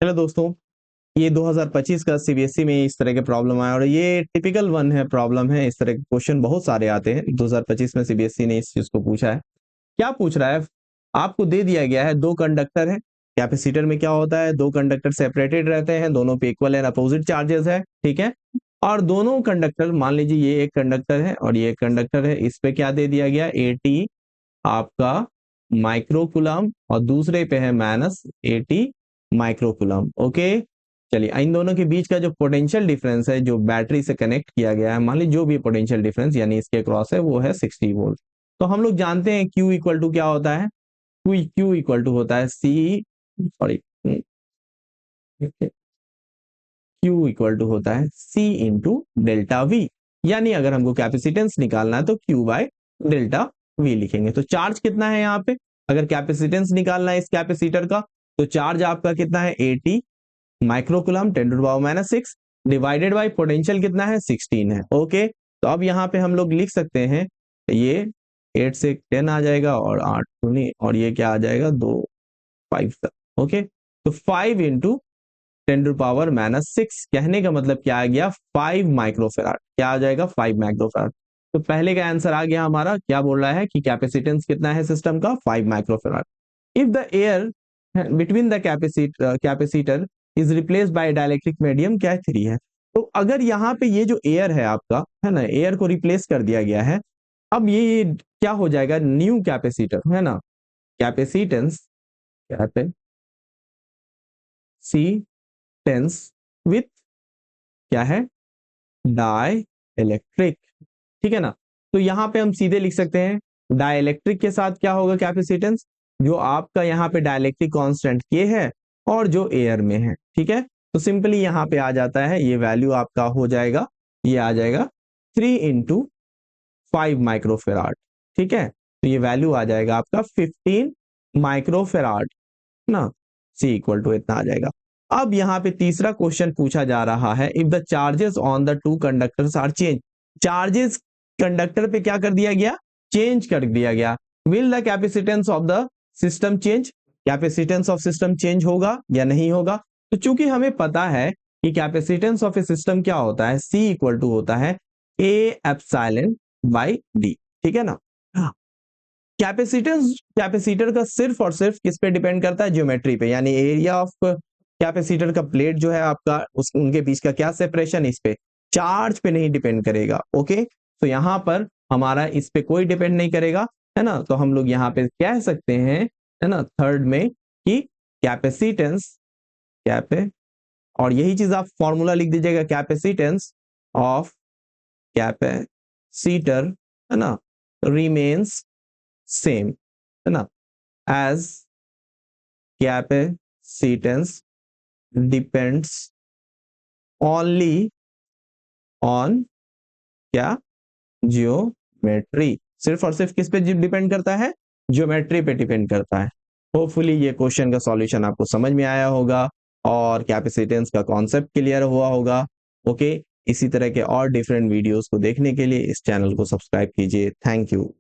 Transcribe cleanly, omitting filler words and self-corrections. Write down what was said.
Hello दोस्तों, ये 2025 का सीबीएसई में इस तरह के प्रॉब्लम आया और ये टिपिकल वन है, प्रॉब्लम है। इस तरह के क्वेश्चन बहुत सारे आते हैं। 2025 में सीबीएसई ने इस चीज को पूछा है। क्या पूछ रहा है? आपको दे दिया गया है दो कंडक्टर है। कैपेसिटर में क्या होता है? दो कंडक्टर सेपरेटेड रहते हैं, दोनों पे इक्वल एंड अपोजिट चार्जेस है, ठीक है। और दोनों कंडक्टर, मान लीजिए ये एक कंडक्टर है और ये एक कंडक्टर है, इस पे क्या दे दिया गया? 80 आपका माइक्रोकुलम और दूसरे पे है -80 माइक्रोकुलम। ओके, चलिए इन दोनों के बीच का जो पोटेंशियल डिफरेंस है, जो बैटरी से कनेक्ट किया गया है, मान लीजिए जो भी पोटेंशियल डिफरेंस यानी इसके क्रॉस है, वो है 60 वोल्ट। तो हम लोग जानते हैं Q इक्वल टू क्या होता है? Q इक्वल टू होता है C, sorry, Q equal to होता है C इंटू डेल्टा V। यानी अगर हमको कैपेसिटेंस निकालना है तो Q बाय डेल्टा V लिखेंगे। तो चार्ज कितना है यहाँ पे? अगर कैपेसिटेंस निकालना है इस कैपेसिटर का, तो चार्ज आपका कितना है? 80 माइक्रोकुलम 10⁻⁻6 डिवाइडेड बाय पोटेंशियल कितना है? 16 है। ओके, तो अब यहाँ पे हम लोग लिख सकते हैं, ये 8 से 10 आ जाएगा और 8 दूनी, और ये क्या आ जाएगा? 2 5 तक। ओके, तो 5 इंटू 10⁻⁻6 कहने का मतलब क्या आ गया? 5 माइक्रोफेराड। क्या आ जाएगा? 5 माइक्रोफेराड। तो पहले का आंसर आ गया हमारा। क्या बोल रहा है कि कैपेसिटेंस कितना है सिस्टम का? 5 microfarad. If the air between the capacitor is replaced by dielectric medium, क्या 3 है। तो अगर यहाँ पे ये जो एयर है आपका, है ना, एयर को रिप्लेस कर दिया गया है, अब ये क्या हो जाएगा? न्यू कैपेसिटर, है ना, कैपेसिटेंस कैपेसिटेंस विथ क्या है? डाई इलेक्ट्रिक, ठीक है ना। तो यहाँ पे हम सीधे लिख सकते हैं डाई इलेक्ट्रिक के साथ क्या होगा? कैपेसिटेंस, जो आपका यहाँ पे डाइलेक्ट्रिक कांस्टेंट के है और जो एयर में है, ठीक है। तो सिंपली यहाँ पे आ जाता है, ये वैल्यू आपका हो जाएगा, ये आ जाएगा 3 इंटू 5 माइक्रोफेराड, ठीक है। तो ये वैल्यू आ जाएगा आपका 15 माइक्रोफेराड ना, सी इक्वल टू इतना आ जाएगा। अब यहाँ पे तीसरा क्वेश्चन पूछा जा रहा है, if the charges on the two conductors are change. Charges conductor पे क्या कर दिया गया? चेंज कर दिया गया। Will the capacitance of the system change? Capacitance of system change होगा या नहीं होगा? तो चूंकि हमें पता है कि कैपेसिटेंस ऑफ ए सिस्टम क्या होता है, सी इक्वल टू होता है ए एप्सिलॉन बाई डी, ठीक है ना। कैपेसिटेंस, कैपेसिटर का सिर्फ और सिर्फ किस पे डिपेंड करता है? ज्योमेट्री पे, यानी एरिया ऑफ कैपेसिटर का प्लेट जो है आपका, उस उनके बीच का क्या सेपरेशन, इस पे, चार्ज पे नहीं डिपेंड करेगा। ओके, तो यहाँ पर हमारा इस पे कोई डिपेंड नहीं करेगा, है ना। तो हम लोग यहाँ पे कह सकते हैं, है ना, थर्ड में, कि कैपेसिटेंस कैपे, और यही चीज आप फॉर्मूला लिख दीजिएगा, कैपेसिटेंस ऑफ कैपेसिटर, है ना, रिमेन्स सेम, है ना, as capacitance depends only on क्या? ज्योमेट्री। सिर्फ और सिर्फ किस पे डिपेंड करता है? ज्योमेट्री पे डिपेंड करता है। होपफुली ये क्वेश्चन का सॉल्यूशन आपको समझ में आया होगा और कैपेसिटेंस का कॉन्सेप्ट क्लियर हुआ होगा। ओके, इसी तरह के और डिफरेंट वीडियोस को देखने के लिए इस चैनल को सब्सक्राइब कीजिए। Thank you.